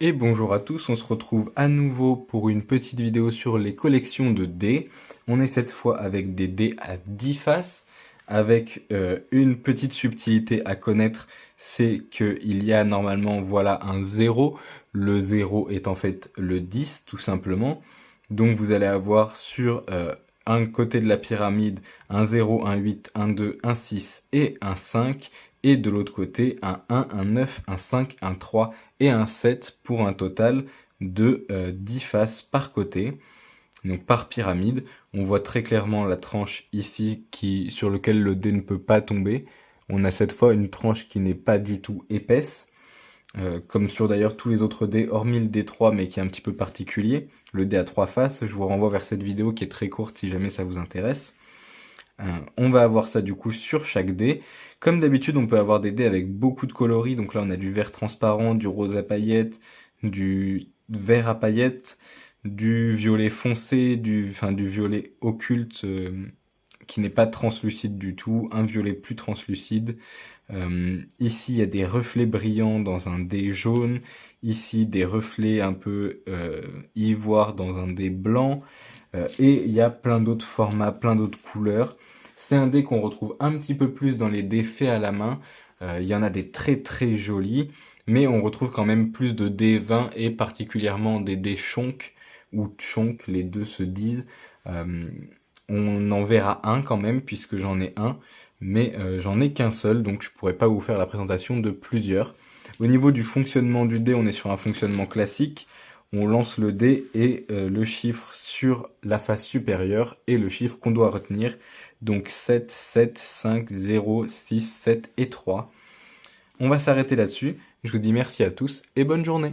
Et bonjour à tous, on se retrouve à nouveau pour une petite vidéo sur les collections de dés. On est cette fois avec des dés à 10 faces, avec une petite subtilité à connaître, c'est qu'il y a normalement voilà un 0. Le 0 est en fait le 10 tout simplement. Donc vous allez avoir sur un côté de la pyramide un 0, un 8, un 2, un 6 et un 5. Et de l'autre côté un 1, un 9, un 5, un 3 et un 7 pour un total de 10 faces par côté, donc par pyramide. On voit très clairement la tranche ici sur laquelle le dé ne peut pas tomber. On a cette fois une tranche qui n'est pas du tout épaisse, comme sur d'ailleurs tous les autres dés, hormis le D3, mais qui est un petit peu particulier. Le dé à 3 faces, je vous renvoie vers cette vidéo qui est très courte si jamais ça vous intéresse. On va avoir ça du coup sur chaque dé. Comme d'habitude, on peut avoir des dés avec beaucoup de coloris. Donc là, on a du vert transparent, du rose à paillettes, du vert à paillettes, du violet foncé, du violet occulte qui n'est pas translucide du tout, un violet plus translucide. Ici, il y a des reflets brillants dans un dé jaune. Ici, des reflets un peu ivoire dans un dé blanc. Et il y a plein d'autres formats, plein d'autres couleurs. C'est un dé qu'on retrouve un petit peu plus dans les dés faits à la main. Il y en a des très très jolis, mais on retrouve quand même plus de dés 20 et particulièrement des dés chonk ou tchonk, les deux se disent. Euh, on en verra un quand même puisque j'en ai un, mais j'en ai qu'un seul, donc je pourrais pas vous faire la présentation de plusieurs. Au niveau du fonctionnement du dé, on est sur un fonctionnement classique. On lance le dé et le chiffre sur la face supérieure et le chiffre qu'on doit retenir. Donc 7, 7, 5, 0, 6, 7 et 3. On va s'arrêter là-dessus. Je vous dis merci à tous et bonne journée.